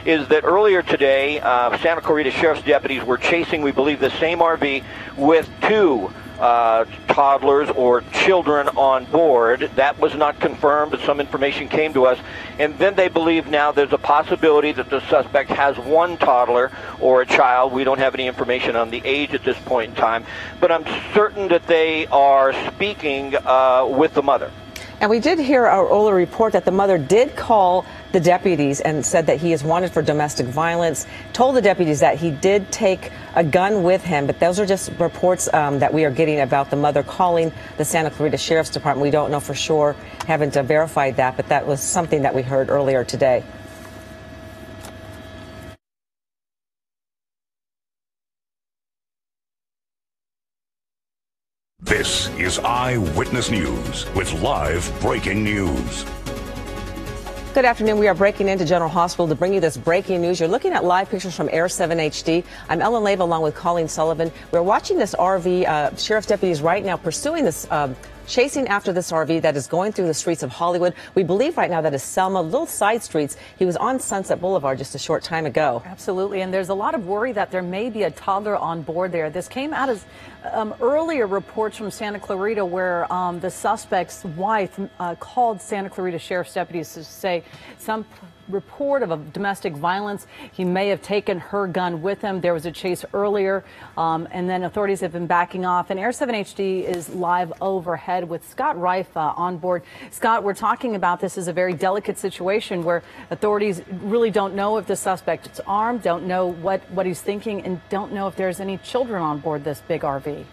is that earlier today, Santa Clarita Sheriff's deputies were chasing, we believe, the same RV with two toddlers or children on board. That was not confirmed, but some information came to us. And then they believe now there's a possibility that the suspect has one toddler or a child. We don't have any information on the age at this point in time, but I'm certain that they are speaking with the mother. And we did hear our Ola report that the mother did call the deputies and said that he is wanted for domestic violence, told the deputies that he did take a gun with him, but those are just reports that we are getting about the mother calling the Santa Clarita Sheriff's Department. We don't know for sure, haven't verified that, but that was something that we heard earlier today. This is Eyewitness News with live breaking news. Good afternoon. We are breaking into General Hospital to bring you this breaking news. You're looking at live pictures from ABC7 HD. I'm Ellen Leyva along with Colleen Sullivan. We're watching this RV. Sheriff's deputies right now pursuing this, chasing after this RV that is going through the streets of Hollywood. We believe right now that is Selma, little side streets. He was on Sunset Boulevard just a short time ago. Absolutely. And there's a lot of worry that there may be a toddler on board there. This came out as earlier reports from Santa Clarita where the suspect's wife called Santa Clarita Sheriff's deputies to say some report of a domestic violence. He may have taken her gun with him. There was a chase earlier, and then authorities have been backing off. And ABC7 HD is live overhead with Scott Reif on board. Scott, we're talking about this as a very delicate situation where authorities really don't know if the suspect is armed, don't know what he's thinking, and don't know if there's any children on board this big RV.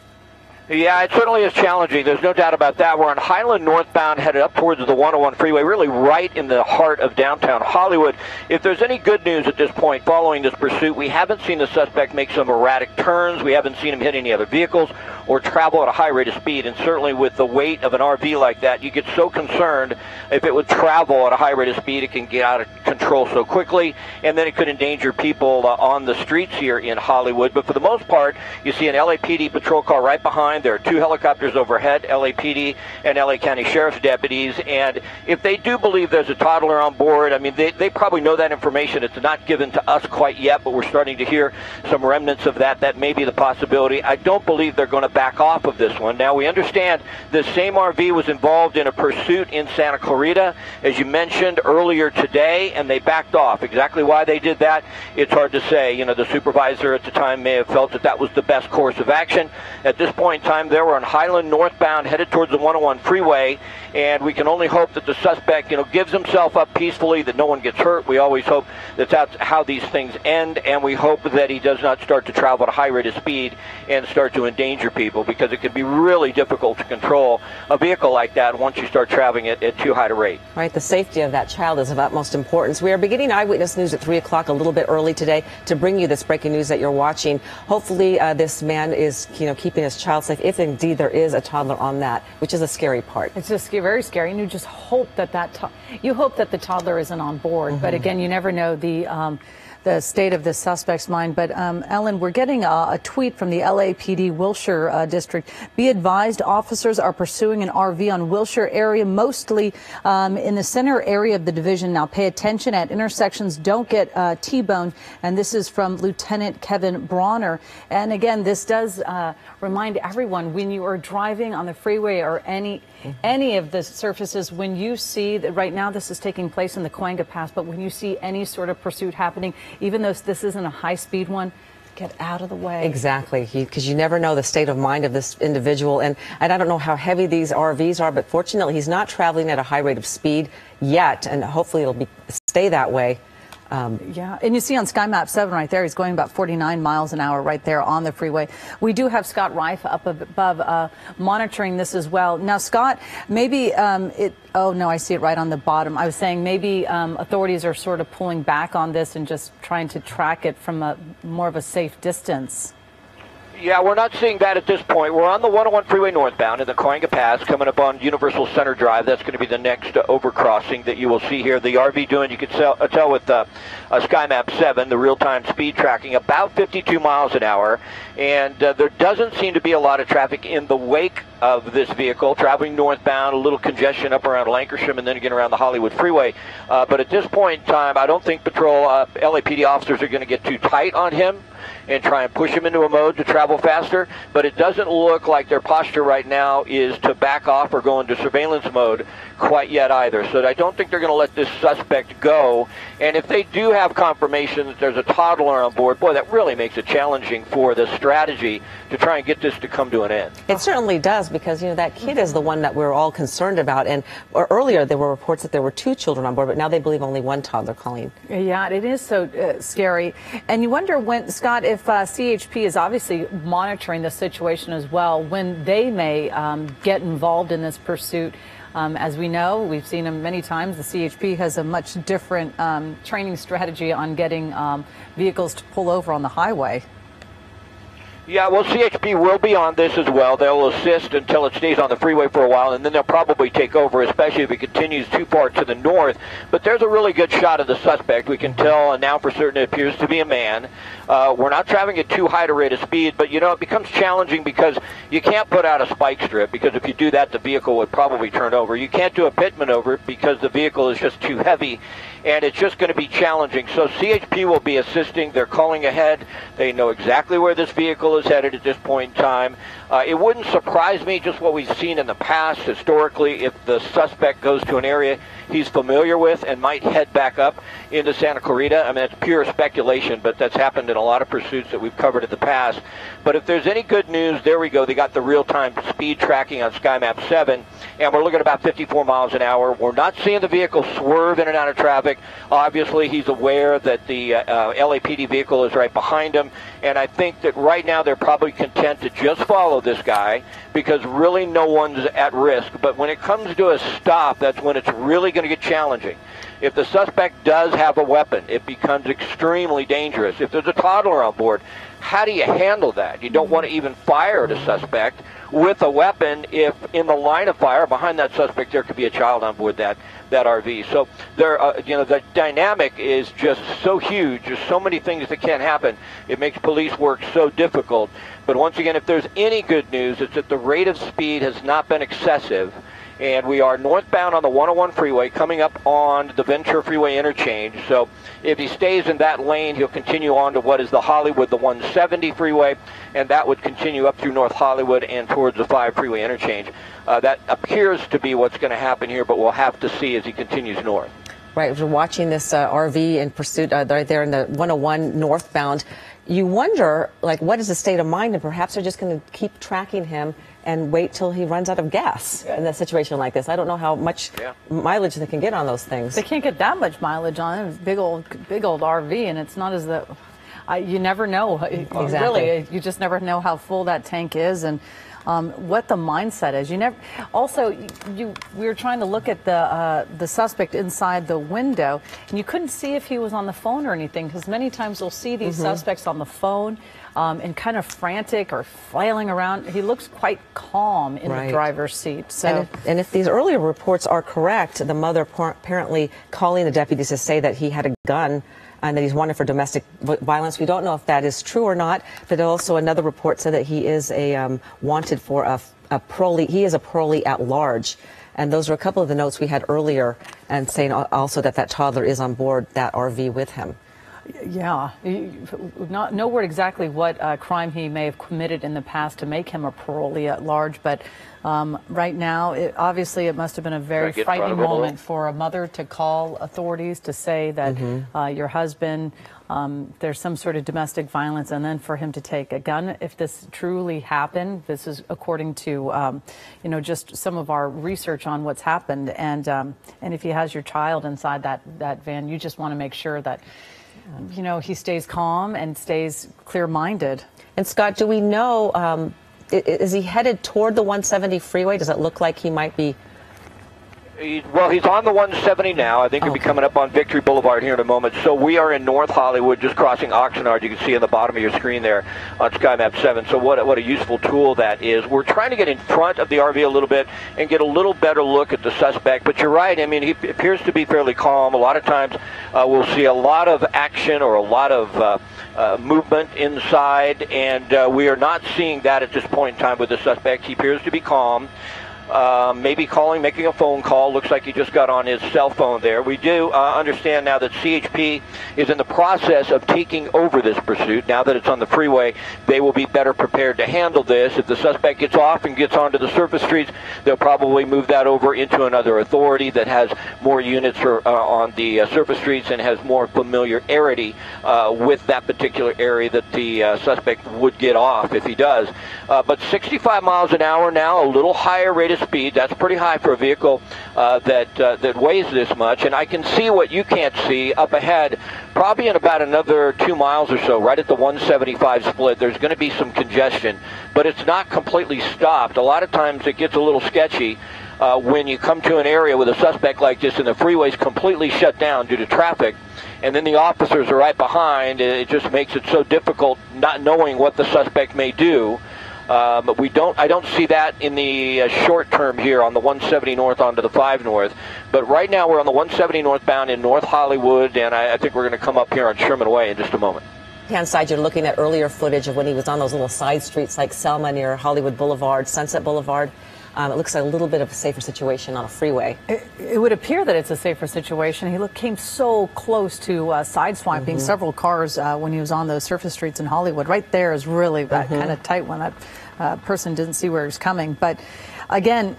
Yeah, it certainly is challenging. There's no doubt about that. We're on Highland northbound, headed up towards the 101 freeway, really right in the heart of downtown Hollywood. If there's any good news at this point following this pursuit, we haven't seen the suspect make some erratic turns. We haven't seen him hit any other vehicles or travel at a high rate of speed. And certainly with the weight of an RV like that, you get so concerned if it would travel at a high rate of speed, it can get out of control so quickly, and then it could endanger people on the streets here in Hollywood. But for the most part, you see an LAPD patrol car right behind. There are two helicopters overhead, LAPD and LA County Sheriff's deputies. And if they do believe there's a toddler on board, I mean, they probably know that information. It's not given to us quite yet, but we're starting to hear some remnants of that. That may be the possibility. I don't believe they're going to back off of this one. Now, we understand the same RV was involved in a pursuit in Santa Clarita, as you mentioned earlier today, and they backed off. Exactly why they did that, it's hard to say. You know, the supervisor at the time may have felt that that was the best course of action. At this point in time, they were on Highland northbound, headed towards the 101 freeway, and we can only hope that the suspect, gives himself up peacefully, that no one gets hurt. We always hope that that's how these things end, and we hope that he does not start to travel at a high rate of speed and start to endanger people, because it can be really difficult to control a vehicle like that once you start traveling at too high a rate. Right, the safety of that child is of utmost importance. We are beginning Eyewitness News at 3 o'clock a little bit early today to bring you this breaking news that you're watching. Hopefully this man is, keeping his child safe, if indeed there is a toddler on that, which is a scary part. It's just very scary, and you just hope that you hope that the toddler isn't on board. Mm-hmm. But again, you never know the state of the suspect's mind. But Ellen, we're getting a tweet from the LAPD Wilshire district. Be advised, officers are pursuing an RV on Wilshire area, mostly in the center area of the division. Now pay attention at intersections, don't get T-boned. And this is from Lieutenant Kevin Bronner. And again, this does remind everyone, when you are driving on the freeway or any of the surfaces, when you see that right now this is taking place in the Cahuenga Pass, but when you see any sort of pursuit happening, even though this isn't a high-speed one, get out of the way. Exactly, because you never know the state of mind of this individual. And I don't know how heavy these RVs are, but fortunately he's not traveling at a high rate of speed yet, and hopefully it'll stay that way. Yeah, and you see on SkyMap 7 right there, he's going about 49 miles an hour right there on the freeway. We do have Scott Reif up above monitoring this as well. Now, Scott, maybe oh, no, I see it right on the bottom. I was saying maybe authorities are sort of pulling back on this and just trying to track it from more of a safe distance. Yeah, we're not seeing that at this point. We're on the 101 freeway northbound in the Coinga Pass, coming up on Universal Center Drive. That's going to be the next overcrossing that you will see here. The RV doing, you can tell with SkyMap 7, the real-time speed tracking, about 52 miles an hour. And there doesn't seem to be a lot of traffic in the wake of this vehicle, traveling northbound, a little congestion up around Lancashire and then again around the Hollywood Freeway. But at this point in time, I don't think LAPD officers are going to get too tight on him and try and push him into a mode to travel faster, but it doesn't look like their posture right now is to back off or go into surveillance mode quite yet either. So I don't think they're going to let this suspect go. And if they do have confirmation that there's a toddler on board, boy, that really makes it challenging for the strategy to try and get this to come to an end. It certainly does, because, you know, that kid is the one that we're all concerned about. And earlier there were reports that there were 2 children on board, but now they believe only 1 toddler, Colleen. Yeah, it is so scary. And you wonder when, Scott, if CHP is obviously monitoring the situation as well, when they may get involved in this pursuit. As we know, we've seen them many times. The CHP has a much different training strategy on getting vehicles to pull over on the highway. Yeah, well, CHP will be on this as well. They'll assist until it stays on the freeway for a while, and then they'll probably take over, especially if it continues too far to the north. But there's a really good shot of the suspect. We can tell now for certain it appears to be a man. We're not traveling at too high a rate of speed, but, you know, it becomes challenging because you can't put out a spike strip, because if you do that, the vehicle would probably turn over. You can't do a pit maneuver because the vehicle is just too heavy, and it's just going to be challenging. So CHP will be assisting. They're calling ahead. They know exactly where this vehicle is headed at this point in time. It wouldn't surprise me, just what we've seen in the past historically, if the suspect goes to an area he's familiar with and might head back up into Santa Clarita. I mean, it's pure speculation, but that's happened in a lot of pursuits that we've covered in the past. But if there's any good news, there we go. They got the real-time speed tracking on SkyMap 7, and we're looking at about 54 miles an hour. We're not seeing the vehicle swerve in and out of traffic. Obviously, he's aware that the LAPD vehicle is right behind him, and I think that right now they're probably content to just follow this guy because really no one's at risk. But when it comes to a stop, that's when it's really going to get challenging. If the suspect does have a weapon, it becomes extremely dangerous. If there's a toddler on board, how do you handle that? You don't want to even fire at a suspect with a weapon if in the line of fire behind that suspect there could be a child on board that RV. So there, you know, the dynamic is just so huge. There's so many things that can happen. It makes police work so difficult. But once again, if there's any good news, it's that the rate of speed has not been excessive. And we are northbound on the 101 freeway coming up on the Ventura Freeway interchange. So if he stays in that lane, he'll continue on to what is the Hollywood, the 170 freeway, and that would continue up through North Hollywood and towards the 5 freeway interchange. That appears to be what's going to happen here, but we'll have to see as he continues north. Right, we're watching this RV in pursuit right there in the 101 northbound. You wonder, like, what is the state of mind? And perhaps they're just going to keep tracking him and wait till he runs out of gas in a situation like this. I don't know how much mileage they can get on those things. They can't get that much mileage on it. It's big old RV, and it's not as though you never know. Exactly. Really, you just never know how full that tank is and what the mindset is. You never. Also, we were trying to look at the suspect inside the window, and you couldn't see if he was on the phone or anything, because many times we'll see these suspects on the phone. And kind of frantic or flailing around. He looks quite calm in the driver's seat. So, and if these earlier reports are correct, the mother apparently calling the deputies to say that he had a gun and that he's wanted for domestic violence. We don't know if that is true or not, but also another report said that he is wanted for a parolee. He is a parolee at large. And those are a couple of the notes we had earlier, and saying also that toddler is on board that RV with him. Yeah, no word exactly what crime he may have committed in the past to make him a parolee at large, but right now, obviously it must have been a very frightening moment for a mother to call authorities to say that your husband, there's some sort of domestic violence, and then for him to take a gun. If this truly happened, this is according to, you know, just some of our research on what's happened, and if he has your child inside that van, you just want to make sure that you know, he stays calm and stays clear-minded. And Scott, do we know, is he headed toward the 170 freeway? Does it look like he might be Well, he's on the 170 now. I think he'll be coming up on Victory Boulevard here in a moment. So we are in North Hollywood, just crossing Oxnard. You can see on the bottom of your screen there on SkyMap 7. So what a useful tool that is. We're trying to get in front of the RV a little bit and get a little better look at the suspect. But you're right. I mean, he appears to be fairly calm. A lot of times we'll see a lot of action or a lot of movement inside, and we are not seeing that at this point in time with the suspect. He appears to be calm. Maybe making a phone call. Looks like he just got on his cell phone there. We do understand now that CHP is in the process of taking over this pursuit. Now that it's on the freeway, they will be better prepared to handle this. If the suspect gets off and gets onto the surface streets, they'll probably move that over into another authority that has more units on the surface streets and has more familiarity with that particular area that the suspect would get off if he does. But 65 miles an hour now, a little higher rate of speed. That's pretty high for a vehicle that weighs this much. And I can see what you can't see up ahead, probably in about another 2 miles or so, right at the 175 split. There's going to be some congestion, but it's not completely stopped. A lot of times it gets a little sketchy when you come to an area with a suspect like this and the freeway's completely shut down due to traffic, and then the officers are right behind. It just makes it so difficult not knowing what the suspect may do. But I don't see that in the short term here on the 170 north onto the 5 north. But right now we're on the 170 northbound in North Hollywood, and I think we're going to come up here on Sherman Way in just a moment. Hand side, you're looking at earlier footage of when he was on those little side streets like Selma near Hollywood Boulevard, Sunset Boulevard. It looks like a little bit of a safer situation on a freeway. It would appear that it's a safer situation. He came so close to sideswiping several cars when he was on those surface streets in Hollywood. Right there is really kind of tight when that person didn't see where he was coming. But again,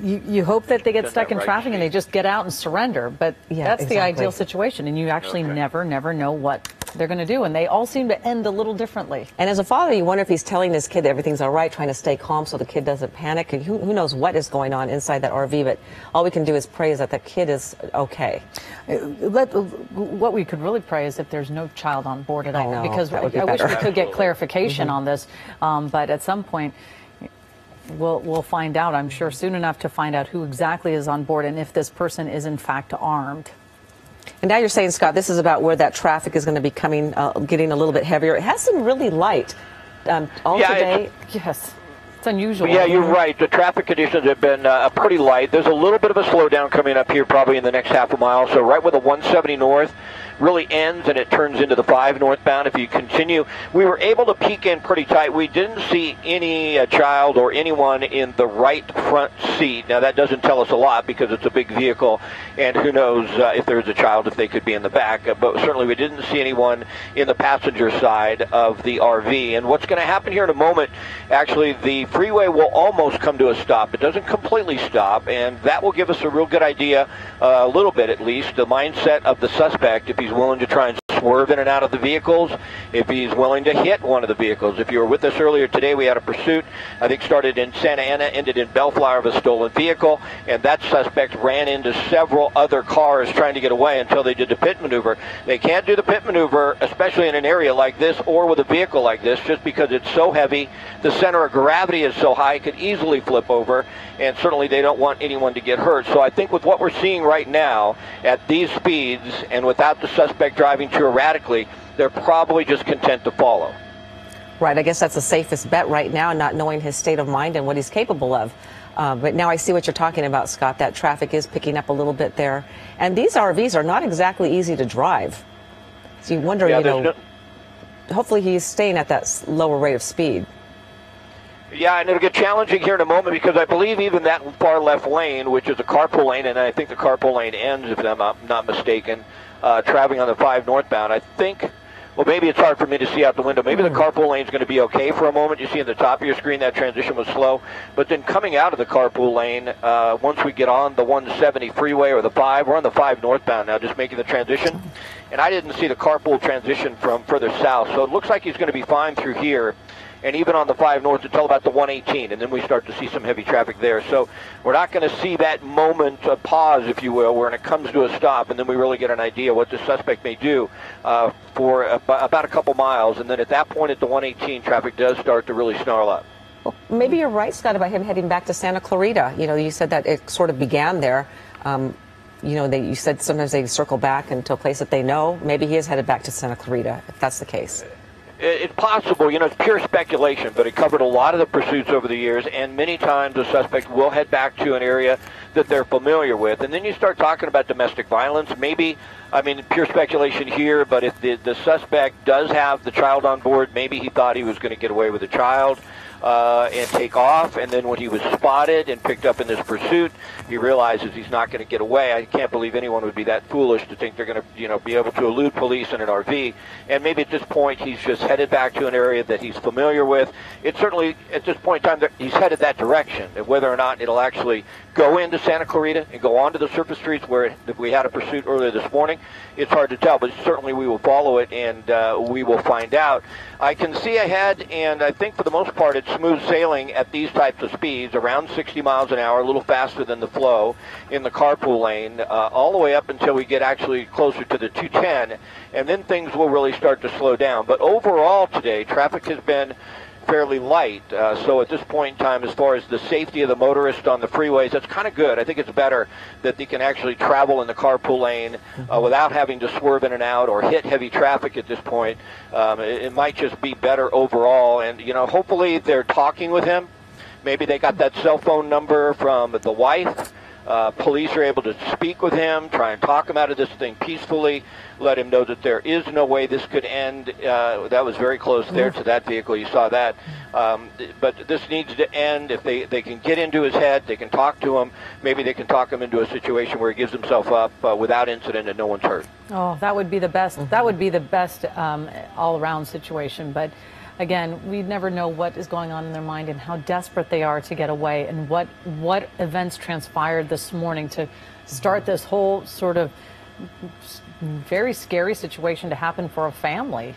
you hope that they get stuck in traffic and they just get out and surrender. But that's the ideal situation, and you actually never know what they're going to do, and they all seem to end a little differently. And as a father, you wonder if he's telling his kid that everything's all right, trying to stay calm so the kid doesn't panic, and who knows what is going on inside that RV, but all we can do is pray is that the kid is okay. What we could really pray is if there's no child on board at all, because I wish we could get clarification on this, but at some point we'll find out, I'm sure, soon enough to find out who exactly is on board and if this person is in fact armed. And now you're saying, Scott, this is about where that traffic is going to be coming, getting a little bit heavier. It has been really light all today. Yes, it's unusual. Yeah, you're right. The traffic conditions have been pretty light. There's a little bit of a slowdown coming up here probably in the next half a mile. So right where the 170 north really ends and it turns into the 5 northbound. If you continue, we were able to peek in pretty tight. We didn't see any child or anyone in the right front seat. Now that doesn't tell us a lot because it's a big vehicle, and who knows if there's a child, if they could be in the back. But certainly we didn't see anyone in the passenger side of the RV. And what's going to happen here in a moment, actually the freeway will almost come to a stop. It doesn't completely stop, and that will give us a real good idea, a little bit at least, the mindset of the suspect, if he's willing to try and swerve in and out of the vehicles, if he's willing to hit one of the vehicles. If you were with us earlier today, we had a pursuit, I think started in Santa Ana, ended in Bellflower, of a stolen vehicle, and that suspect ran into several other cars trying to get away until they did the pit maneuver. They can't do the pit maneuver, especially in an area like this or with a vehicle like this, just because it's so heavy. The center of gravity is so high, it could easily flip over, and certainly they don't want anyone to get hurt. So I think with what we're seeing right now at these speeds and without the suspect driving too erratically, they're probably just content to follow. Right, I guess that's the safest bet right now, not knowing his state of mind and what he's capable of. But now I see what you're talking about, Scott. That traffic is picking up a little bit there. And these RVs are not exactly easy to drive. So you wonder, hopefully he's staying at that lower rate of speed. Yeah, and it'll get challenging here in a moment because I believe even that far left lane, which is a carpool lane, and I think the carpool lane ends, if I'm not mistaken, traveling on the 5 northbound. I think, well, maybe it's hard for me to see out the window. Maybe the carpool lane is going to be okay for a moment. You see in the top of your screen that transition was slow. But then coming out of the carpool lane, once we get on the 170 freeway or the 5, we're on the 5 northbound now, just making the transition. And I didn't see the carpool transition from further south. So it looks like he's going to be fine through here. And even on the 5 north until about the 118, and then we start to see some heavy traffic there. So we're not going to see that moment of pause, if you will, where it comes to a stop, and then we really get an idea what the suspect may do for about a couple miles. And then at that point at the 118, traffic does start to really snarl up. Well, maybe you're right, Scott, about him heading back to Santa Clarita. You know, you said that it sort of began there. You know, you said sometimes they circle back into a place that they know. Maybe he is headed back to Santa Clarita, if that's the case. It's possible. You know, it's pure speculation, but it covered a lot of the pursuits over the years, and many times the suspect will head back to an area that they're familiar with. And then you start talking about domestic violence. Maybe, I mean, pure speculation here, but if the suspect does have the child on board, maybe he thought he was going to get away with the child and take off, and then when he was spotted and picked up in this pursuit, he realizes he's not going to get away. I can't believe anyone would be that foolish to think they're going to, you know, be able to elude police in an RV. And maybe at this point he's just headed back to an area that he's familiar with. It's certainly at this point in time that he's headed that direction. And whether or not it'll actually go into Santa Clarita and go onto the surface streets where we had a pursuit earlier this morning, it's hard to tell. But certainly we will follow it, and we will find out. I can see ahead, and I think for the most part it's smooth sailing at these types of speeds, around 60 miles an hour, a little faster than the flow in the carpool lane, all the way up until we get actually closer to the 210, and then things will really start to slow down. But overall today, traffic has been fairly light. So at this point in time, as far as the safety of the motorist on the freeways, that's kind of good. I think it's better that they can actually travel in the carpool lane without having to swerve in and out or hit heavy traffic at this point. It might just be better overall. And, you know, hopefully they're talking with him. Maybe they got that cell phone number from the wife. Police are able to speak with him, try and talk him out of this thing peacefully, let him know that there is no way this could end. That was very close there to that vehicle. You saw that. But this needs to end. If they can get into his head, they can talk to him. Maybe they can talk him into a situation where he gives himself up without incident and no one's hurt. Oh, that would be the best. That would be the best all-around situation. But again, we never know what is going on in their mind and how desperate they are to get away, and what events transpired this morning to start this whole sort of very scary situation to happen for a family.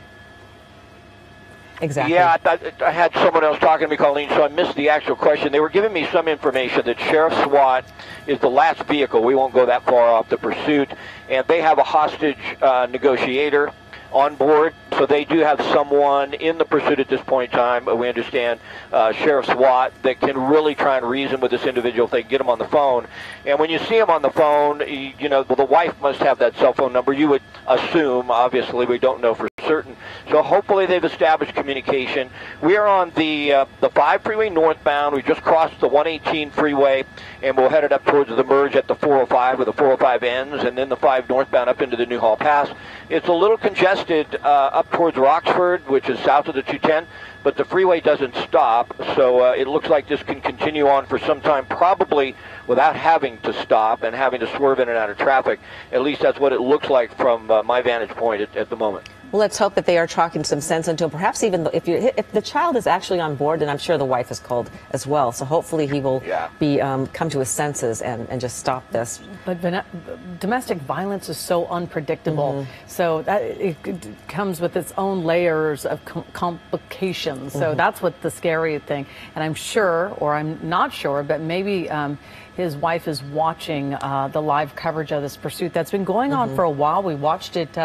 Exactly. Yeah, I had someone else talking to me, Colleen, so I missed the actual question. They were giving me some information that Sheriff SWAT is the last vehicle. We won't go that far off the pursuit, and they have a hostage negotiator on board, so they do have someone in the pursuit at this point in time. We understand Sheriff SWAT that can really try and reason with this individual if they can get him on the phone. And when you see him on the phone, you know, well, the wife must have that cell phone number. You would assume, obviously, we don't know for certain. So hopefully they've established communication. We are on the 5 freeway northbound. We just crossed the 118 freeway, and we'll head it up towards the merge at the 405 where the 405 ends, and then the 5 northbound up into the Newhall Pass. It's a little congested up towards Roxford, which is south of the 210, but the freeway doesn't stop, so it looks like this can continue on for some time, probably without having to stop and having to swerve in and out of traffic. At least that's what it looks like from my vantage point at the moment. Well, let's hope that they are talking some sense into him. Perhaps even if the child is actually on board, then I'm sure the wife is called as well. So hopefully he will be come to his senses and just stop this. But domestic violence is so unpredictable. So that it comes with its own layers of complications. So that's what the scary thing. And I'm sure, or I'm not sure, but maybe his wife is watching the live coverage of this pursuit that's been going on for a while. We watched it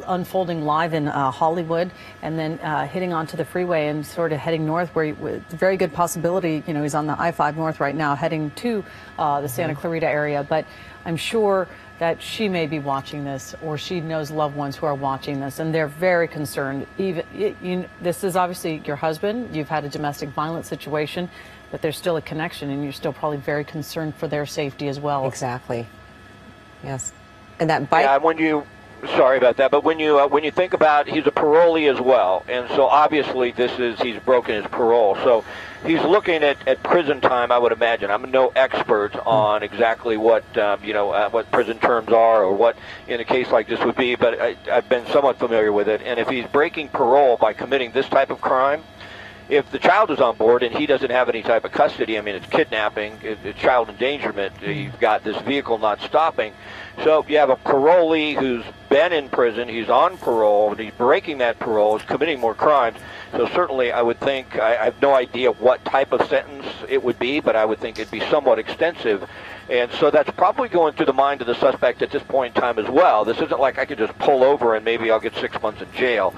unfolding live in Hollywood, and then hitting onto the freeway and sort of heading north, where with very good possibility, you know, he's on the I-5 north right now, heading to the Santa Clarita area. But I'm sure that she may be watching this, or she knows loved ones who are watching this, and they're very concerned. This is obviously your husband. You've had a domestic violence situation, but there's still a connection, and you're still probably very concerned for their safety as well. Exactly. Yes. And that bike. Yeah, sorry about that, but when you think about, he's a parolee as well, and so obviously he's broken his parole, so he's looking at prison time, I would imagine. I'm no expert on exactly what what prison terms are, or what in a case like this would be, but I've been somewhat familiar with it. And if he's breaking parole by committing this type of crime, if the child is on board and he doesn't have any type of custody, I mean, it's kidnapping, it's child endangerment, you've got this vehicle not stopping. So if you have a parolee who's been in prison, he's on parole, and he's breaking that parole, he's committing more crimes. So certainly I would think, I have no idea what type of sentence it would be, but I would think it'd be somewhat extensive. And so that's probably going through the mind of the suspect at this point in time as well. This isn't like I could just pull over and maybe I'll get 6 months in jail.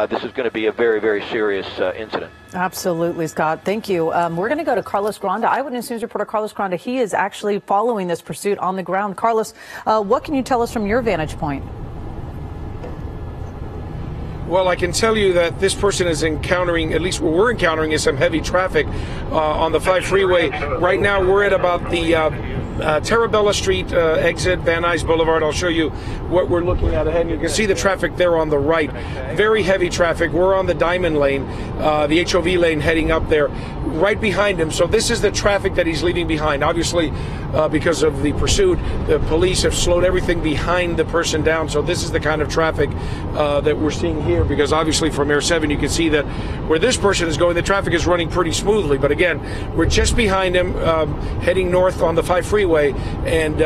This is going to be a very, very serious incident. Absolutely, Scott. Thank you. We're going to go to Carlos Granda, Eyewitness News reporter Carlos Granda. He is actually following this pursuit on the ground. Carlos, what can you tell us from your vantage point? Well, I can tell you that this person is encountering, at least what we're encountering, is some heavy traffic on the 5 freeway. Right now, we're at about the Terabella Street exit, Van Nuys Boulevard. I'll show you what we're looking at ahead. You can see the traffic there on the right. Very heavy traffic. We're on the Diamond Lane, the HOV lane heading up there, right behind him. So this is the traffic that he's leaving behind. Obviously, because of the pursuit, the police have slowed everything behind the person down. So this is the kind of traffic that we're seeing here, because obviously from Air 7 you can see that where this person is going, the traffic is running pretty smoothly. But again, we're just behind him, heading north on the 5 freeway and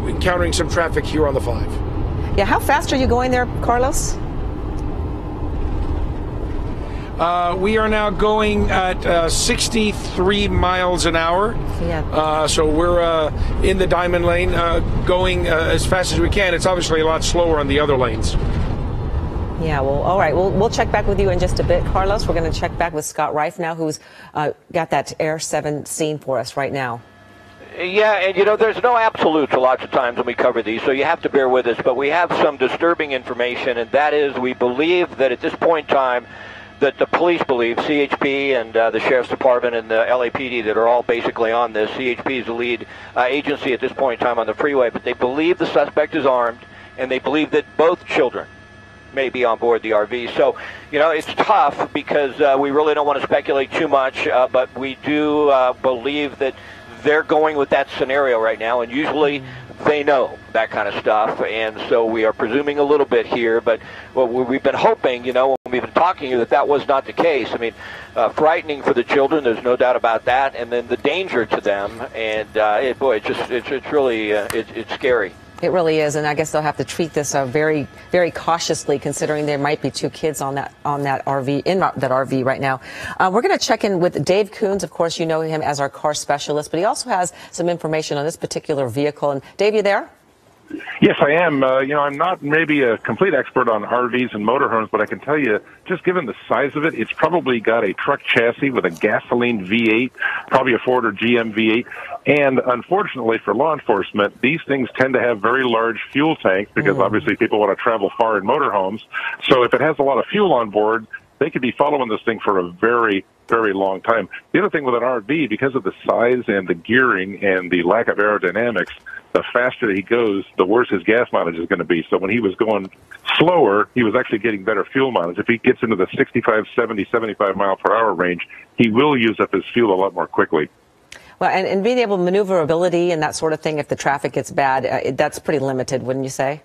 encountering some traffic here on the 5. Yeah, how fast are you going there, Carlos? We are now going at 63 miles an hour. Yeah. So we're in the Diamond Lane, going as fast as we can. It's obviously a lot slower on the other lanes. Yeah, well, all right. We'll check back with you in just a bit, Carlos. We're going to check back with Scott Reif now, who's got that Air 7 scene for us right now. Yeah, and you know, there's no absolutes a lot of times when we cover these, so you have to bear with us. But we have some disturbing information, and that is we believe that at this point in time, that the police believe, CHP and the Sheriff's Department and the LAPD that are all basically on this. CHP is the lead agency at this point in time on the freeway, but they believe the suspect is armed, and they believe that both children may be on board the RV. So, you know, it's tough because we really don't want to speculate too much, but we do believe that they're going with that scenario right now, and usually they know that kind of stuff, and so we are presuming a little bit here, but we've been hoping, you know, when we've been talking that that was not the case. I mean, frightening for the children, there's no doubt about that, and then the danger to them, and it's really it's scary. It really is, and I guess they'll have to treat this very, very cautiously, considering there might be 2 kids on that RV, in that RV right now. We're going to check in with Dave Coons. Of course, you know him as our car specialist, but he also has some information on this particular vehicle. And Dave, you there? Yes, I am. I'm not maybe a complete expert on RVs and motorhomes, but I can tell you, just given the size of it, it's probably got a truck chassis with a gasoline V8, probably a Ford or GM V8. And unfortunately for law enforcement, these things tend to have very large fuel tanks because obviously people want to travel far in motorhomes. So if it has a lot of fuel on board, they could be following this thing for a very, very long time. The other thing with an RV, because of the size and the gearing and the lack of aerodynamics, the faster he goes, the worse his gas mileage is going to be. So when he was going slower, he was actually getting better fuel mileage. If he gets into the 65, 70, 75 mile per hour range, he will use up his fuel a lot more quickly. Well, and being able to maneuverability and that sort of thing, if the traffic gets bad, that's pretty limited, wouldn't you say?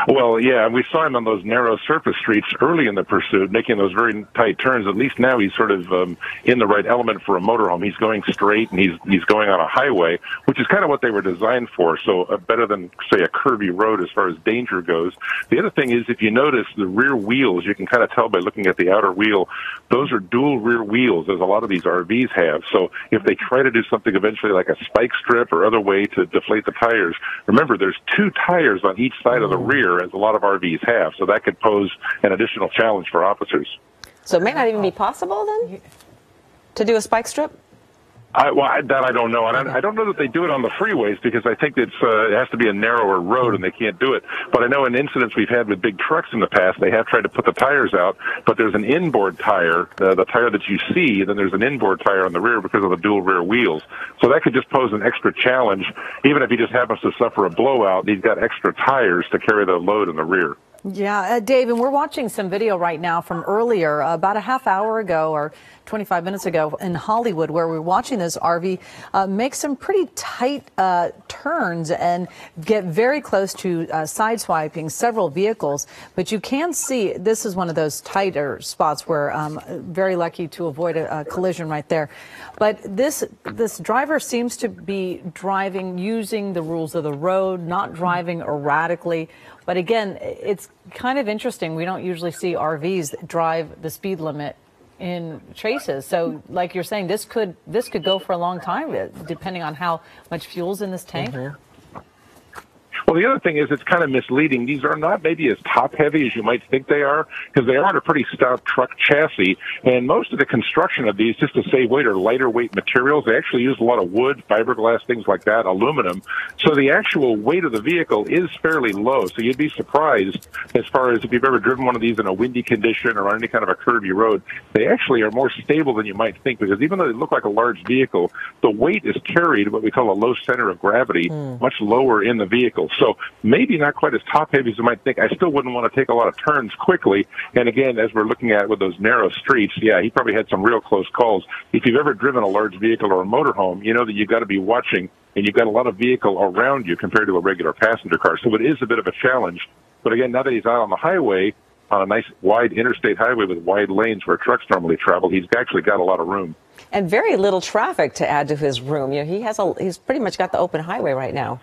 Well, yeah, we saw him on those narrow surface streets early in the pursuit, making those very tight turns. At least now he's sort of in the right element for a motorhome. He's going straight, and he's going on a highway, which is kind of what they were designed for, so better than, say, a curvy road as far as danger goes. The other thing is, if you notice the rear wheels, you can kind of tell by looking at the outer wheel, those are dual rear wheels, as a lot of these RVs have. So if they try to do something eventually like a spike strip or other way to deflate the tires, remember, there's 2 tires on each side of the rear, as a lot of RVs have, so that could pose an additional challenge for officers. So it may not even be possible then to do a spike strip? I don't know. And I don't know that they do it on the freeways because I think it has to be a narrower road and they can't do it. But I know in incidents we've had with big trucks in the past, they have tried to put the tires out, but there's an inboard tire, the tire that you see, then there's an inboard tire on the rear because of the dual rear wheels. So that could just pose an extra challenge. Even if he just happens to suffer a blowout, he's got extra tires to carry the load in the rear. Yeah, Dave, and we're watching some video right now from earlier, about a half hour ago or 25 minutes ago in Hollywood, where we're watching this RV make some pretty tight turns and get very close to sideswiping several vehicles. But you can see this is one of those tighter spots where very lucky to avoid a collision right there. But this driver seems to be driving using the rules of the road, not driving erratically. But again, it's kind of interesting. We don't usually see RVs drive the speed limit in chases. So, like you're saying, this could go for a long time, depending on how much fuel's in this tank. Well, the other thing is it's kind of misleading. These are not maybe as top-heavy as you might think they are, because they are on a pretty stout truck chassis. And most of the construction of these, just to save weight, are lighter-weight materials. They actually use a lot of wood, fiberglass, things like that, aluminum. So the actual weight of the vehicle is fairly low. So you'd be surprised as far as if you've ever driven one of these in a windy condition or on any kind of a curvy road. They actually are more stable than you might think, because even though they look like a large vehicle, the weight is carried what we call a low center of gravity, much lower in the vehicle. So maybe not quite as top-heavy as you might think. I still wouldn't want to take a lot of turns quickly. And again, as we're looking at with those narrow streets, yeah, he probably had some real close calls. If you've ever driven a large vehicle or a motorhome, you know that you've got to be watching, and you've got a lot of vehicle around you compared to a regular passenger car. So it is a bit of a challenge. But again, now that he's out on the highway, on a nice wide interstate highway with wide lanes where trucks normally travel, he's actually got a lot of room. And very little traffic to add to his room. You know, he's pretty much got the open highway right now.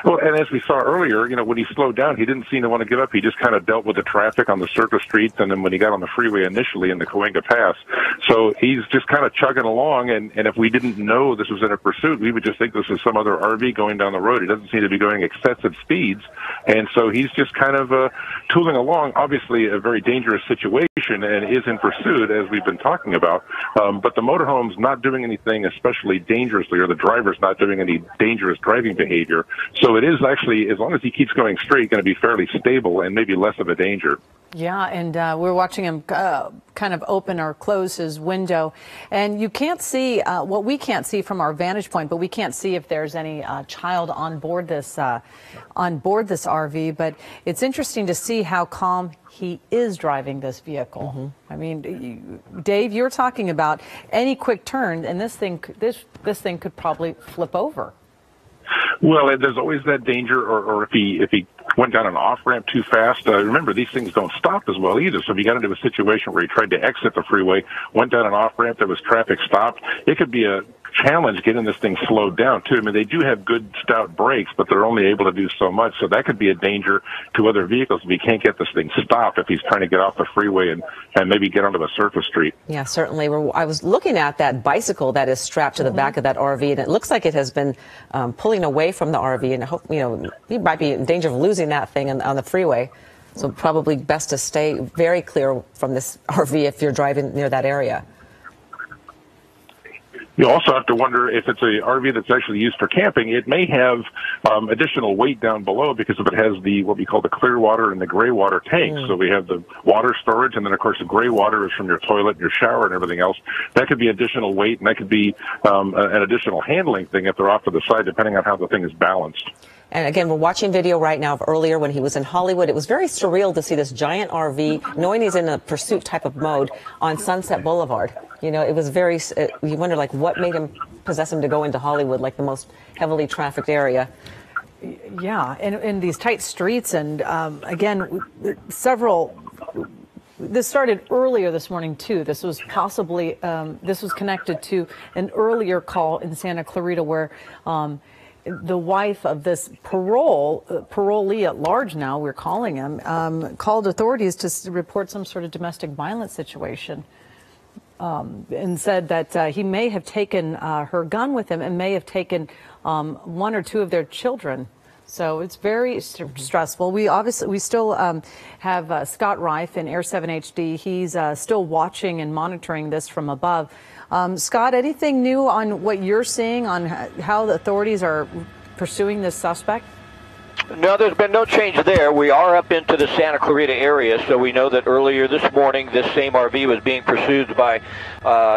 Well, and as we saw earlier, you know, when he slowed down, he didn't seem to want to give up. He just kind of dealt with the traffic on the surface streets, and then when he got on the freeway initially in the Cahuenga Pass. So he's just kind of chugging along, and if we didn't know this was in a pursuit, we would just think this is some other RV going down the road. He doesn't seem to be going excessive speeds, and so he's just kind of tooling along. Obviously, a very dangerous situation, and is in pursuit, as we've been talking about. But the motorhome's not doing anything especially dangerously, or the driver's not doing any dangerous driving behavior. So it is actually, as long as he keeps going straight, going to be fairly stable and maybe less of a danger. Yeah, and we're watching him kind of open or close his window, and you can't see what we can't see from our vantage point, but we can't see if there's any child on board this RV. But it's interesting to see how calm he is driving this vehicle. I mean, Dave, you're talking about any quick turn, and this thing could probably flip over. Well, there's always that danger, or if he went down an off-ramp too fast. Remember, these things don't stop as well either. So if you got into a situation where he tried to exit the freeway, went down an off-ramp, there was traffic stopped, it could be a challenge getting this thing slowed down, too. I mean, they do have good, stout brakes, but they're only able to do so much. So that could be a danger to other vehicles if he can't get this thing stopped, if he's trying to get off the freeway and maybe get onto a surface street. Yeah, certainly. I was looking at that bicycle that is strapped to the back of that RV, and it looks like it has been pulling away from the RV, and I hope, you know, he might be in danger of losing that thing on the freeway. So probably best to stay very clear from this RV if you're driving near that area. You also have to wonder if it's a RV that's actually used for camping. It may have additional weight down below because if it has what we call the clear water and the gray water tanks. So we have the water storage, and then, of course, the gray water is from your toilet and your shower and everything else. That could be additional weight, and that could be an additional handling thing if they're off to the side, depending on how the thing is balanced. And again, we're watching video right now of earlier when he was in Hollywood. It was very surreal to see this giant RV, knowing he's in a pursuit type of mode, on Sunset Boulevard. You know, it was very, you wonder, like, what made him possess him to go into Hollywood, like the most heavily trafficked area. Yeah, in these tight streets. And again, this started earlier this morning, too. This was possibly, this was connected to an earlier call in Santa Clarita where the wife of this parolee at large now, we're calling him, called authorities to report some sort of domestic violence situation, and said that he may have taken her gun with him and may have taken one or two of their children. So it's very stressful. We still have Scott Reif in Air 7 HD. He's still watching and monitoring this from above. Scott, anything new on what you're seeing on how the authorities are pursuing this suspect? No, there's been no change there. We are up into the Santa Clarita area, so we know that earlier this morning this same RV was being pursued by,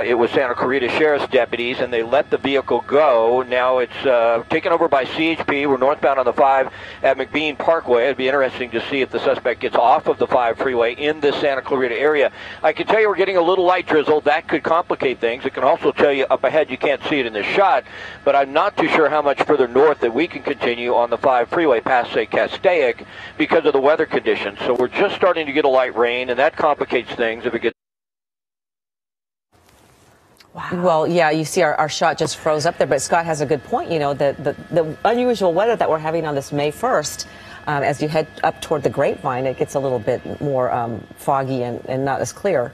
it was Santa Clarita Sheriff's deputies, and they let the vehicle go. Now it's taken over by CHP. We're northbound on the 5 at McBean Parkway. It'd be interesting to see if the suspect gets off of the 5 freeway in the Santa Clarita area. I can tell you we're getting a little light drizzle. That could complicate things. It can also tell you up ahead you can't see it in this shot, but I'm not too sure how much further north that we can continue on the 5 freeway past, say, Castaic because of the weather conditions. So we're just starting to get a light rain, and that complicates things if it gets. Wow. Well, yeah, you see our shot just froze up there, but Scott has a good point. You know, the unusual weather that we're having on this May 1st, as you head up toward the Grapevine, it gets a little bit more foggy and not as clear.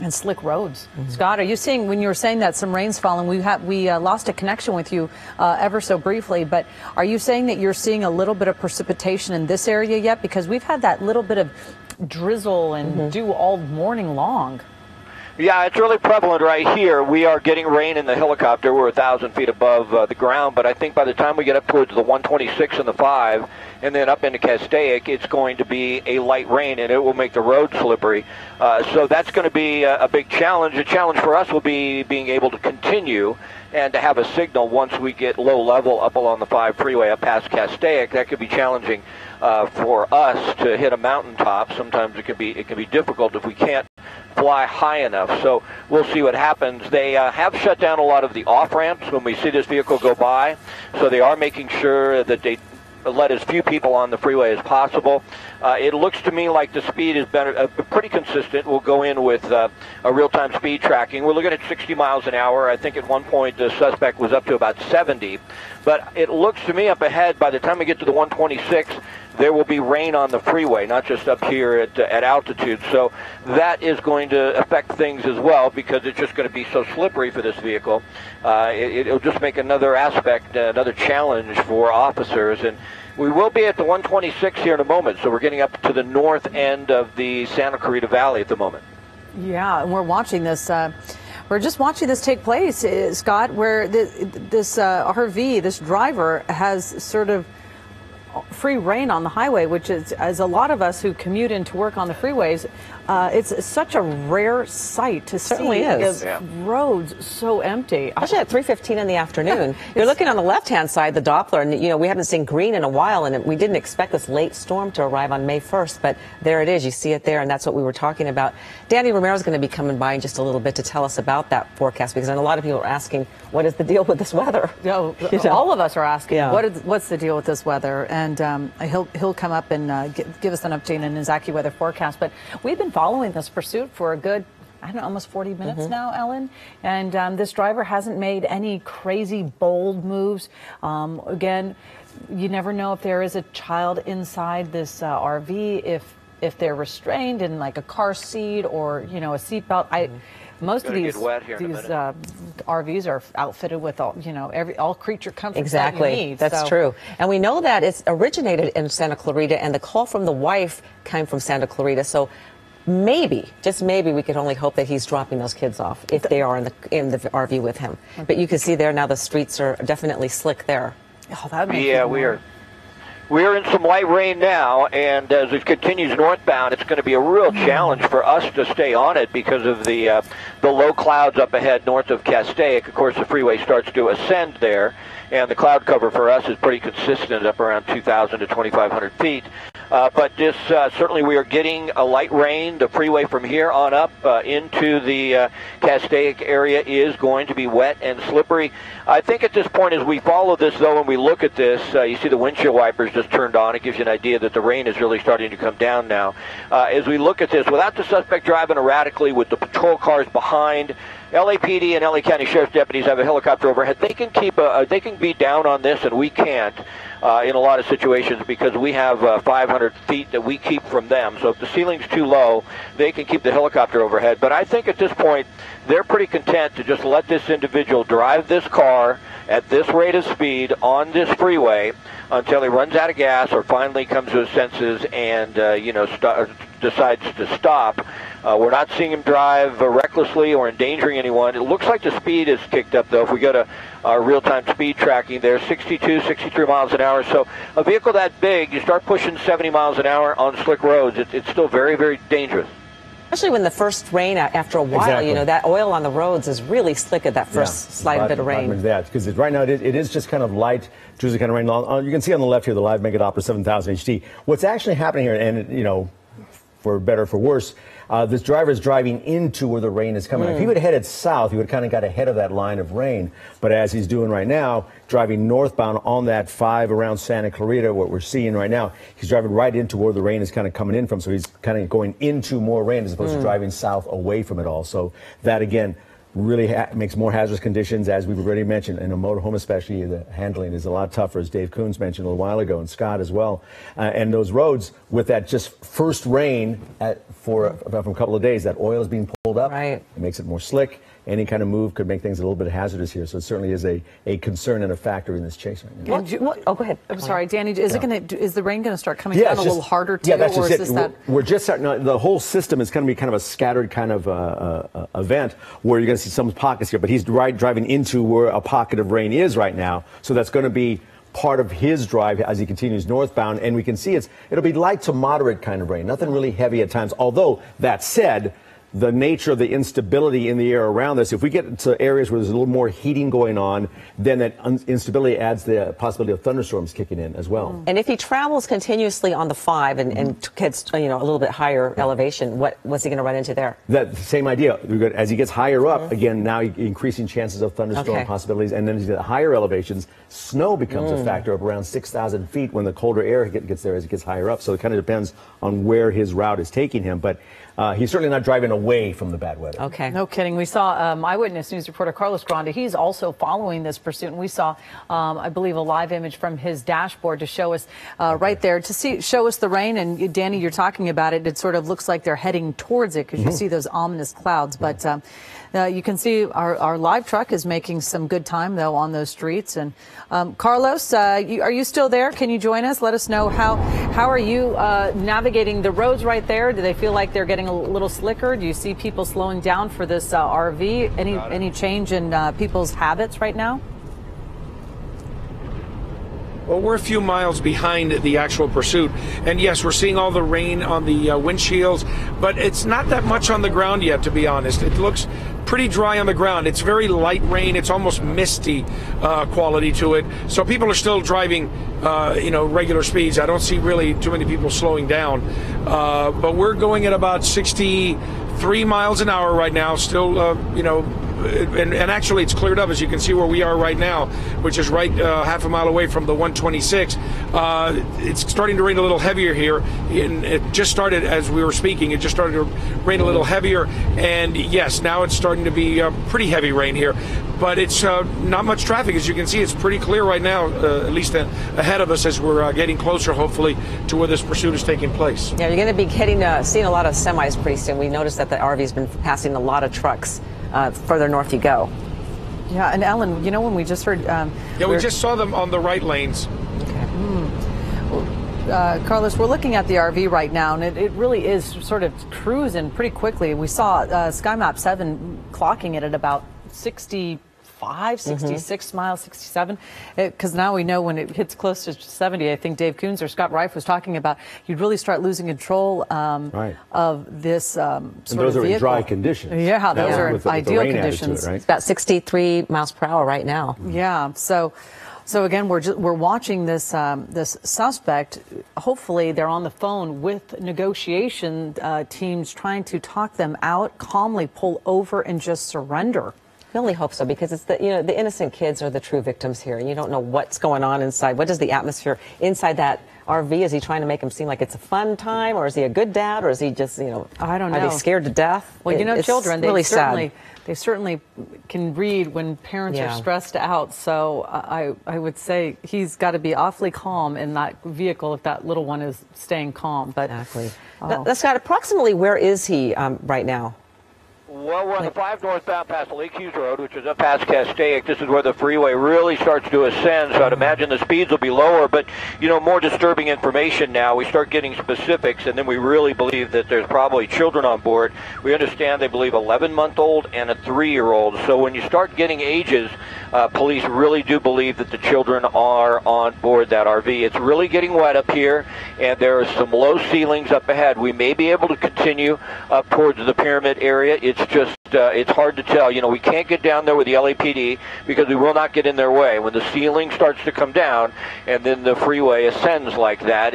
And slick roads. Scott, are you seeing, when you were saying that some rain's falling, we lost a connection with you ever so briefly, but are you saying that you're seeing a little bit of precipitation in this area yet? Because we've had that little bit of drizzle and dew all morning long. Yeah, it's really prevalent right here. We are getting rain in the helicopter. We're 1,000 feet above the ground, but I think by the time we get up towards the 126 and the 5, and then up into Castaic, it's going to be a light rain, and it will make the road slippery. So that's going to be a big challenge. A challenge for us will be being able to continue and to have a signal once we get low level up along the 5 freeway up past Castaic. That could be challenging for us to hit a mountaintop. Sometimes it can be difficult if we can't fly high enough. So we'll see what happens. They have shut down a lot of the off-ramps when we see this vehicle go by. So they are making sure that they let as few people on the freeway as possible. It looks to me like the speed is pretty consistent. We'll go in with a real-time speed tracking. We're looking at 60 miles an hour. I think at one point the suspect was up to about 70. But it looks to me up ahead, by the time we get to the 126, there will be rain on the freeway, not just up here at altitude. So that is going to affect things as well, because it's just going to be so slippery for this vehicle. It'll just make another aspect, another challenge for officers. And we will be at the 126 here in a moment, so we're getting up to the north end of the Santa Clarita Valley at the moment. Yeah, and we're watching this. We're just watching this take place, Scott, where this RV, this driver, has sort of free reign on the highway, which is, as a lot of us who commute into work on the freeways, it's such a rare sight to see roads so empty. Especially at 3:15 in the afternoon. You're looking on the left-hand side, the Doppler, and we haven't seen green in a while, and we didn't expect this late storm to arrive on May 1st, but there it is. You see it there, and that's what we were talking about. Danny Romero is going to be coming by in just a little bit to tell us about that forecast, because I know a lot of people are asking, what is the deal with this weather? All of us are asking, what's the deal with this weather? And he'll come up and give us an update on his AccuWeather forecast. But we've been following this pursuit for a good, I don't know, almost 40 minutes now, Ellen. And this driver hasn't made any crazy, bold moves. Again, you never know if there is a child inside this RV, if they're restrained in like a car seat or, a seatbelt. Most of these RVs are outfitted with all creature comforts that you need. That's true. And we know that it's originated in Santa Clarita, and the call from the wife came from Santa Clarita. So maybe, just maybe, we could only hope that he's dropping those kids off if they are in the RV with him. But you can see there now the streets are definitely slick there. Oh, that makes it more. We're in some light rain now, and as it continues northbound, it's going to be a real challenge for us to stay on it because of the low clouds up ahead north of Castaic. Of course, the freeway starts to ascend there, and the cloud cover for us is pretty consistent, up around 2,000 to 2,500 feet. But this certainly we are getting a light rain. The freeway from here on up into the Castaic area is going to be wet and slippery. I think at this point, as we follow this, though, and we look at this, you see the windshield wipers just turned on. It gives you an idea that the rain is really starting to come down now. As we look at this, without the suspect driving erratically with the patrol cars behind, LAPD and LA County Sheriff's deputies have a helicopter overhead. They can they can be down on this, and we can't in a lot of situations because we have 500 feet that we keep from them. So if the ceiling's too low, they can keep the helicopter overhead. But I think at this point, they're pretty content to just let this individual drive this car at this rate of speed on this freeway until he runs out of gas or finally comes to his senses and decides to stop. We're not seeing him drive recklessly or endangering anyone. It looks like the speed is kicked up, though. If we go to our real-time speed tracking there, 62, 63 miles an hour. So a vehicle that big, you start pushing 70 miles an hour on slick roads, it's still very, very dangerous. Especially when the first rain, after a while, that oil on the roads is really slick at that first slight bit of rain. Because right now it is just kind of light, drizzly kind of rain. You can see on the left here the live Mega Doppler 7000 HD. What's actually happening here, and for better or for worse, this driver is driving into where the rain is coming. If he would have headed south, he would have kind of got ahead of that line of rain. But as he's doing right now, driving northbound on that 5 around Santa Clarita, what we're seeing right now, he's driving right into where the rain is kind of coming in from. So he's kind of going into more rain as opposed to driving south away from it all. So that, again, really makes more hazardous conditions, as we've already mentioned. In a motorhome especially, the handling is a lot tougher, as Dave Coons mentioned a little while ago, and Scott as well. And those roads, with that just first rain from a couple of days, that oil is being pulled up. Right. It makes it more slick. Any kind of move could make things a little bit hazardous here. So it certainly is a concern and a factor in this chase right now. Oh, go ahead. I'm sorry, Danny. Is the rain going to start coming down a little harder too? Yeah, that's or just is it. This We're just starting. The whole system is going to be kind of a scattered kind of event where you're going to see some pockets here. But he's driving into where a pocket of rain is right now. So that's going to be part of his drive as he continues northbound. And we can see it'll be light to moderate kind of rain. Nothing really heavy at times. Although, that said, the nature of the instability in the air around us, if we get into areas where there's a little more heating going on, then that instability adds the possibility of thunderstorms kicking in as well. And if he travels continuously on the 5 and gets a little bit higher elevation, what's he going to run into there? That same idea. As he gets higher up, again, now increasing chances of thunderstorm possibilities. And then as you get higher elevations, snow becomes a factor of around 6,000 feet when the colder air gets there as he gets higher up. So it kind of depends on where his route is taking him. But he's certainly not driving away from the bad weather. Okay. No kidding. We saw Eyewitness News reporter Carlos Granda. He's also following this pursuit, and we saw, I believe, a live image from his dashboard to show us right there show us the rain. And Danny, you're talking about it. It sort of looks like they're heading towards it because you see those ominous clouds. But you can see our live truck is making some good time though on those streets. And Carlos, are you still there? Can you join us? Let us know how are you navigating the roads right there? Do they feel like they're getting a little slicker? Do you see people slowing down for this RV? Any change in people's habits right now? Well, we're a few miles behind the actual pursuit. And yes, we're seeing all the rain on the windshields, but it's not that much on the ground yet, to be honest. It looks pretty dry on the ground. It's very light rain. It's almost misty quality to it. So people are still driving, regular speeds. I don't see really too many people slowing down. But we're going at about 63 miles an hour right now, still, and actually it's cleared up, as you can see where we are right now, which is right half a mile away from the 126. It's starting to rain a little heavier here. It just started as we were speaking. It just started to rain a little heavier, and yes, now it's starting to be pretty heavy rain here. But it's not much traffic, as you can see. It's pretty clear right now, at least ahead of us as we're getting closer, hopefully, to where this pursuit is taking place. Yeah, you're going to be seeing a lot of semis pretty soon. We noticed that the RV's been passing a lot of trucks further north you go. Yeah, and Ellen, when we just heard... we just saw them on the right lanes. Okay. Carlos, we're looking at the RV right now, and it really is sort of cruising pretty quickly. We saw SkyMap7 clocking it at about 65, 66 miles, 67, because now we know when it hits close to 70, I think Dave Coons or Scott Reif was talking about, you'd really start losing control of this sort of vehicle. Those are in dry conditions. Yeah, those are in ideal conditions. It's about 63 miles per hour right now. Yeah, so again, we're watching this this suspect. Hopefully, they're on the phone with negotiation teams trying to talk them out, calmly pull over, and just surrender. I only hope so, because it's the innocent kids are the true victims here, and you don't know what's going on inside. What is the atmosphere inside that RV? Is he trying to make them seem like it's a fun time, or is he a good dad, or is he just I don't know. Are they scared to death? Well, children, really sad. They certainly can read when parents are stressed out. So I would say he's got to be awfully calm in that vehicle if that little one is staying calm. But exactly. Now, Scott, approximately where is he right now? Well, we're on the 5 northbound past Lake Hughes Road, which is up past Castaic. This is where the freeway really starts to ascend, so I'd imagine the speeds will be lower, but, more disturbing information now. We start getting specifics, and then we really believe that there's probably children on board. We understand they believe 11-month-old and a 3-year-old. So when you start getting ages, police really do believe that the children are on board that RV. It's really getting wet up here, and there are some low ceilings up ahead. We may be able to continue up towards the pyramid area. It's just, it's hard to tell. We can't get down there with the LAPD because we will not get in their way. When the ceiling starts to come down and then the freeway ascends like that,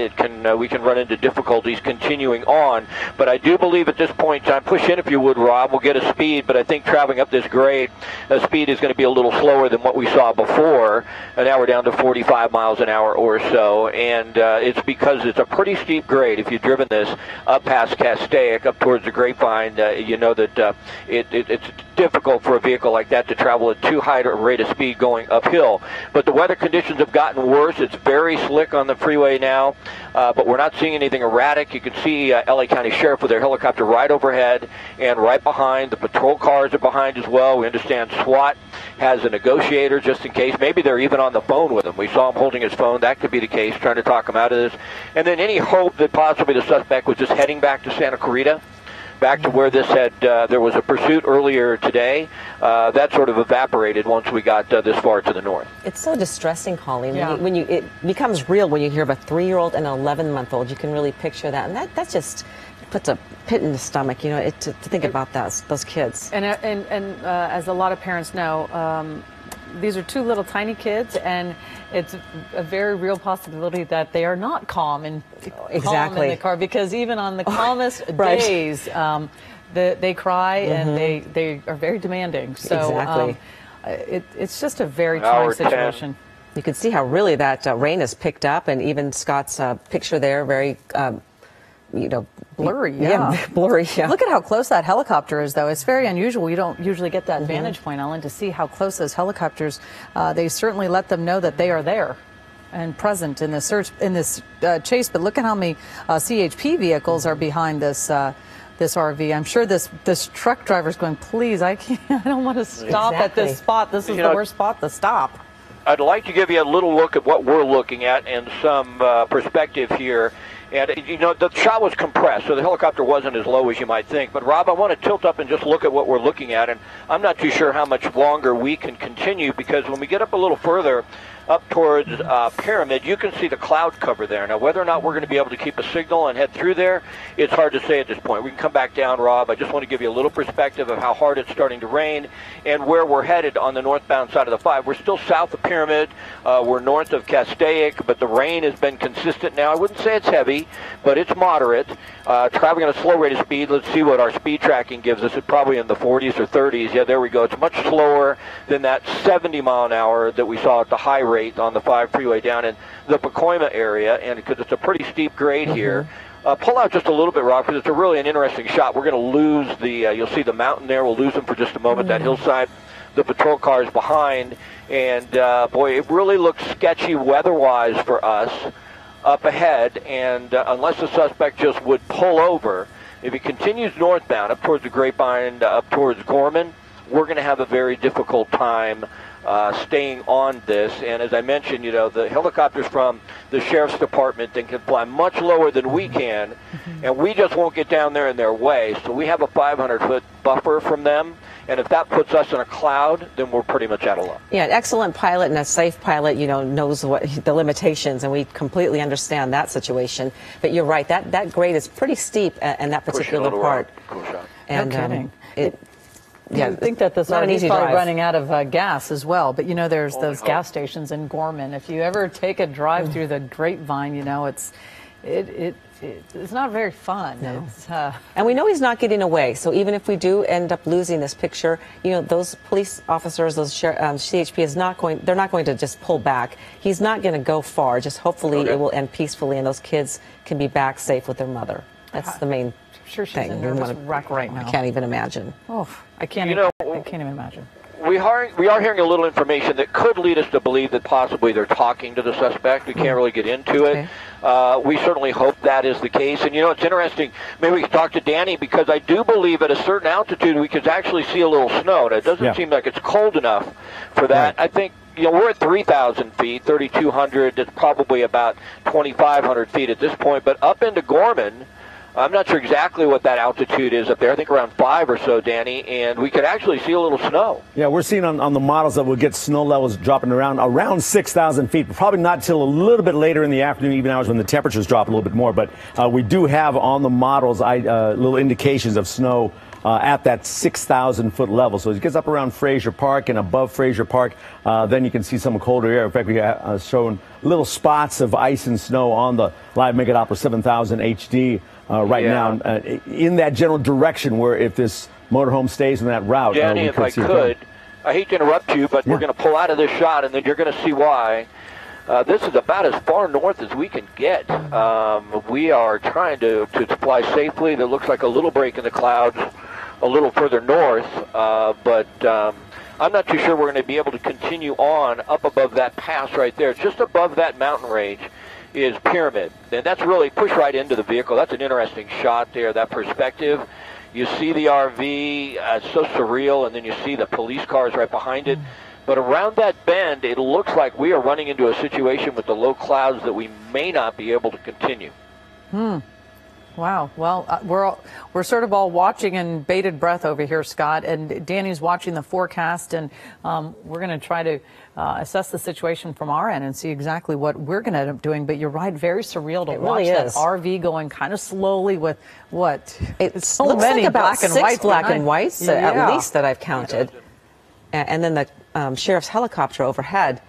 we can run into difficulties continuing on. But I do believe at this point in time, push in if you would, Rob, we'll get a speed, but I think traveling up this grade, the speed is going to be a little slower than what we saw before, and now we're down to 45 miles an hour or so, and it's because it's a pretty steep grade. If you've driven this up past Castaic, up towards the Grapevine, you know that it's difficult for a vehicle like that to travel at too high a rate of speed going uphill. But the weather conditions have gotten worse. It's very slick on the freeway now, but we're not seeing anything erratic. You can see LA County Sheriff with their helicopter right overhead and right behind. The patrol cars are behind as well. We understand SWAT has a negotiator just in case. Maybe they're even on the phone with him. We saw him holding his phone. That could be the case, trying to talk him out of this. And then any hope that possibly the suspect was just heading back to Santa Clarita, back to where this had, there was a pursuit earlier today. That sort of evaporated once we got this far to the north. It's so distressing, Colleen. Yeah. It becomes real when you hear of a 3-year-old and an 11-month-old. You can really picture that, and that just puts a pit in the stomach, you know, to think about those kids. And as a lot of parents know, these are 2 little tiny kids, and it's a very real possibility that they are not calm and calm in the car, because even on the calmest days, they cry and they are very demanding. So it's just a very trying situation. You can see how really that rain has picked up, and even Scott's picture there, very blurry. Blurry. Yeah. Look at how close that helicopter is, though. It's very unusual. You don't usually get that vantage point, Ellen, to see how close those helicopters. They certainly let them know that they are there and present in this search, in this chase. But look at how many CHP vehicles are behind this this RV. I'm sure this truck driver's going, please, I don't want to stop at this spot. This is the worst spot to stop. I'd like to give you a little look at what we're looking at and some perspective here. And, you know, the shot was compressed, so the helicopter wasn't as low as you might think. But, Rob, I want to tilt up and just look at what we're looking at. And I'm not too sure how much longer we can continue, because when we get up a little further, up towards Pyramid, you can see the cloud cover there. Now, whether or not we're going to be able to keep a signal and head through there, it's hard to say at this point. We can come back down, Rob. I just want to give you a little perspective of how hard it's starting to rain and where we're headed on the northbound side of the 5. We're still south of Pyramid. We're north of Castaic, but the rain has been consistent now. I wouldn't say it's heavy, but it's moderate. Traveling at a slow rate of speed. Let's see what our speed tracking gives us. It's probably in the 40s or 30s. Yeah, there we go. It's much slower than that 70 mile an hour that we saw at the high rate on the 5 freeway down in the Pacoima area, and because it's a pretty steep grade here. Pull out just a little bit, Rob, because it's really an interesting shot. We're going to lose the, you'll see the mountain there. We'll lose them for just a moment, that hillside, the patrol cars behind, and boy, it really looks sketchy weather-wise for us up ahead, and unless the suspect just would pull over, if he continues northbound up towards the Grapevine, up towards Gorman, we're going to have a very difficult time staying on this. And as I mentioned, you know, the helicopters from the sheriff's department, they can fly much lower than we can, and we just won't get down there in their way. So we have a 500-foot buffer from them, and if that puts us in a cloud, then we're pretty much out of luck. Yeah, an excellent pilot and a safe pilot, you know, knows what the limitations, and we completely understand that situation. But you're right, that grade is pretty steep in that particular part. Cool shot. And no kidding. I think that this not an RV is easy probably drive. running out of gas as well. But, you know, there's those gas stations in Gorman. If you ever take a drive through the Grapevine, you know, it's not very fun. No. It's, and we know he's not getting away. So even if we do end up losing this picture, you know, those police officers, those CHP is not going. They're not going to just pull back. He's not going to go far. Just hopefully it will end peacefully, and those kids can be back safe with their mother. That's the main sure she's thing. a nervous wreck right now. I can't even imagine. Oh, I can't even imagine. We are hearing a little information that could lead us to believe that possibly they're talking to the suspect. We can't really get into it. We certainly hope that is the case. And, you know, it's interesting. Maybe we can talk to Danny, because I do believe at a certain altitude we could actually see a little snow. And it doesn't seem like it's cold enough for that. Right. I think, you know, we're at 3,000 feet, 3,200. It's probably about 2,500 feet at this point. But up into Gorman, I'm not sure exactly what that altitude is up there. I think around 5 or so, Danny, and we could actually see a little snow. Yeah, we're seeing on the models that we'll get snow levels dropping around 6,000 feet, probably not till a little bit later in the afternoon, even hours when the temperatures drop a little bit more. But we do have on the models little indications of snow at that 6,000-foot level. So as it gets up around Fraser Park and above Fraser Park, then you can see some colder air. In fact, we have shown little spots of ice and snow on the live Make It Opera 7000 HD right now in that general direction, where if this motorhome stays in that route. Danny, if I could, I hate to interrupt you, but we're going to pull out of this shot, and then you're going to see why. This is about as far north as we can get. We are trying to fly safely. There looks like a little break in the clouds a little further north, but I'm not too sure we're going to be able to continue on up above that pass right there. Just above that mountain range is Pyramid, and that's really pushed right into the vehicle. That's an interesting shot there, that perspective. You see the RV, it's so surreal, and then you see the police cars right behind it. But around that bend, it looks like we are running into a situation with the low clouds that we may not be able to continue. Wow. Well, we're sort of all watching in bated breath over here, Scott, and Danny's watching the forecast, and we're going to try to assess the situation from our end and see exactly what we're going to end up doing. But you're right, very surreal to watch that RV going kind of slowly with what? It's so looks many like about black and 6 white black and whites at least that I've counted, and then the sheriff's helicopter overhead.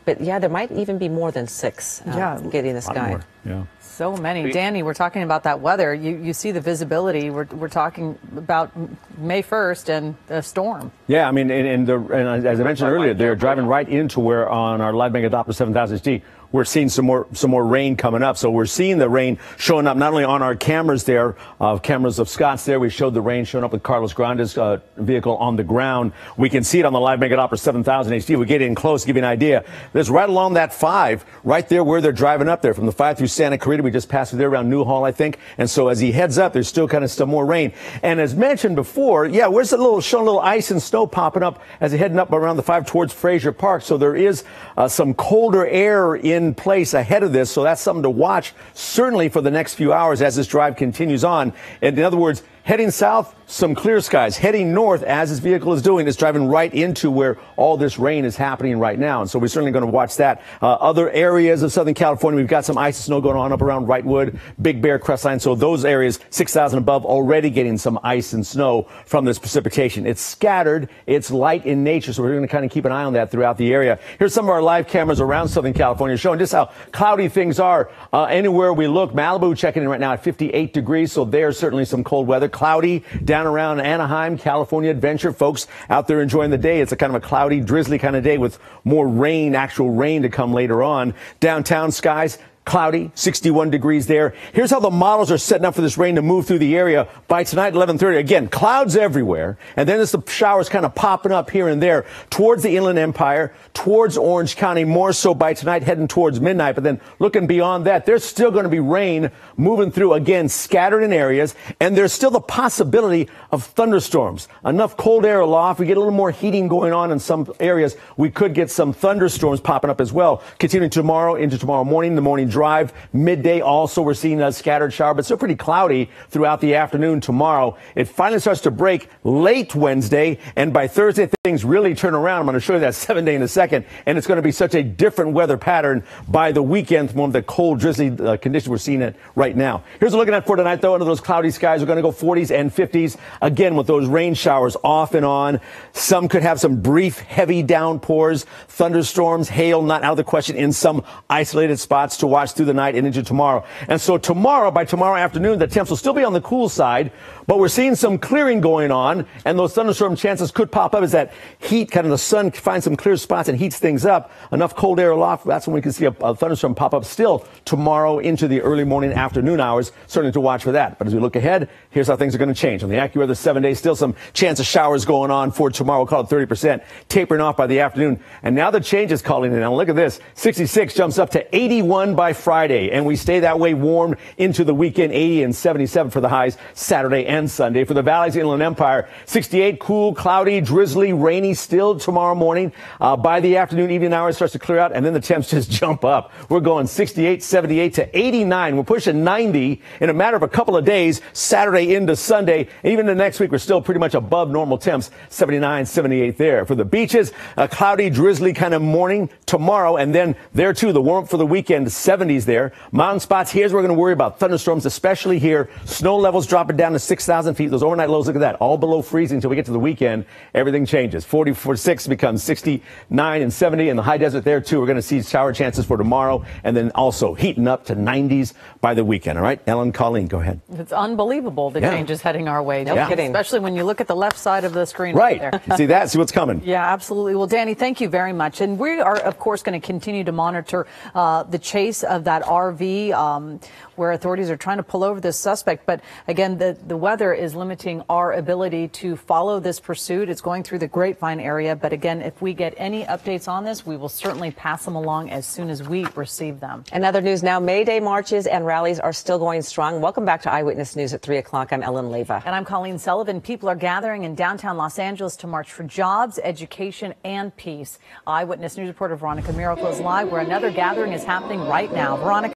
But yeah, there might even be more than 6 getting the sky. Yeah. So many. Danny, we're talking about that weather. You see the visibility. We're talking about May 1st and the storm. Yeah, I mean, and as I mentioned earlier, they're driving right into where on our Live Mega Doppler 7000 HD, we're seeing some more rain coming up. So we're seeing the rain showing up not only on our cameras there, cameras of Scott's there. We showed the rain showing up with Carlos Grande's vehicle on the ground. We can see it on the Live Mega Doppler 7000 HD. We get in close to give you an idea. There's right along that 5, right there where they're driving up there from the 5 through Santa Clarita. We just passed through there around Newhall, I think. And so as he heads up, there's still kind of some more rain. And as mentioned before, yeah, where's showing a little ice and snow popping up as they're heading up around the 5 towards Fraser Park. So there is some colder air in place ahead of this, so that's something to watch certainly for the next few hours as this drive continues on. And in other words, heading south, some clear skies. Heading north, as this vehicle is doing, it's driving right into where all this rain is happening right now. And so we're certainly going to watch that. Other areas of Southern California, we've got some ice and snow going on up around Wrightwood, Big Bear, Crestline. So those areas, 6,000 above, already getting some ice and snow from this precipitation. It's scattered. It's light in nature. So we're going to kind of keep an eye on that throughout the area. Here's some of our live cameras around Southern California showing just how cloudy things are. Anywhere we look, Malibu checking in right now at 58 degrees. So there's certainly some cold weather. Cloudy down around Anaheim, California Adventure. Folks out there enjoying the day. It's a kind of a cloudy, drizzly kind of day with more rain, actual rain to come later on. Downtown skies, cloudy, 61 degrees there. Here's how the models are setting up for this rain to move through the area by tonight, 11:30. Again, clouds everywhere. And then there's the showers kind of popping up here and there towards the Inland Empire, towards Orange County, more so by tonight, heading towards midnight. But then looking beyond that, there's still going to be rain moving through, again, scattered in areas. And there's still the possibility of thunderstorms. Enough cold air aloft. We get a little more heating going on in some areas. We could get some thunderstorms popping up as well. Continuing tomorrow into tomorrow morning, the morning drive, midday also we're seeing a scattered shower, but still pretty cloudy throughout the afternoon tomorrow. It finally starts to break late Wednesday, and by Thursday things really turn around. I'm going to show you that 7 day in a second, and it's going to be such a different weather pattern by the weekend from one of the cold, drizzly conditions we're seeing it right now. Here's what we're looking at for tonight, though. Under those cloudy skies, we're going to go 40s and 50s, again with those rain showers off and on. Some could have some brief, heavy downpours, thunderstorms, hail, not out of the question in some isolated spots to watch through the night and into tomorrow. And so tomorrow, by tomorrow afternoon, the temps will still be on the cool side, but we're seeing some clearing going on, and those thunderstorm chances could pop up as that heat, kind of the sun finds some clear spots and heats things up. Enough cold air aloft, that's when we can see a thunderstorm pop up still tomorrow into the early morning, afternoon hours. Certainly to watch for that. But as we look ahead, here's how things are going to change. On the AccuWeather 7 days, still some chance of showers going on for tomorrow. We'll call it 30%, tapering off by the afternoon. And now the change is calling in. Now look at this. 66 jumps up to 81 by Friday, and we stay that way warm into the weekend. 80 and 77 for the highs Saturday and Sunday. For the valleys, Inland Empire, 68, cool, cloudy, drizzly, rainy still tomorrow morning. By the afternoon, evening hours starts to clear out, and then the temps just jump up. We're going 68, 78 to 89. We're pushing 90 in a matter of a couple of days, Saturday into Sunday. And even the next week, we're still pretty much above normal temps, 79, 78 there. For the beaches, a cloudy, drizzly kind of morning tomorrow, and then there too, the warmth for the weekend, 70s there. Mountain spots, here's where we're going to worry about thunderstorms, especially here. Snow levels dropping down to 6,000 feet. Those overnight lows, look at that, all below freezing until we get to the weekend. Everything changes. 46 becomes 69 and 70, and the high desert there too. We're going to see shower chances for tomorrow, and then also heating up to 90s by the weekend. All right, Ellen, Colleen, go ahead. It's unbelievable the changes heading our way. No kidding. Especially when you look at the left side of the screen right there. See that? See what's coming. Yeah, absolutely. Well, Danny, thank you very much. And we are, of course, going to continue to monitor the chase of that RV. where authorities are trying to pull over this suspect. But again, the weather is limiting our ability to follow this pursuit. It's going through the Grapevine area. But again, if we get any updates on this, we will certainly pass them along as soon as we receive them. And other news now, May Day marches and rallies are still going strong. Welcome back to Eyewitness News at 3 o'clock. I'm Ellen Leyva. And I'm Colleen Sullivan. People are gathering in downtown Los Angeles to march for jobs, education, and peace. Eyewitness News reporter Veronica Miracle is live where another gathering is happening right now. Veronica.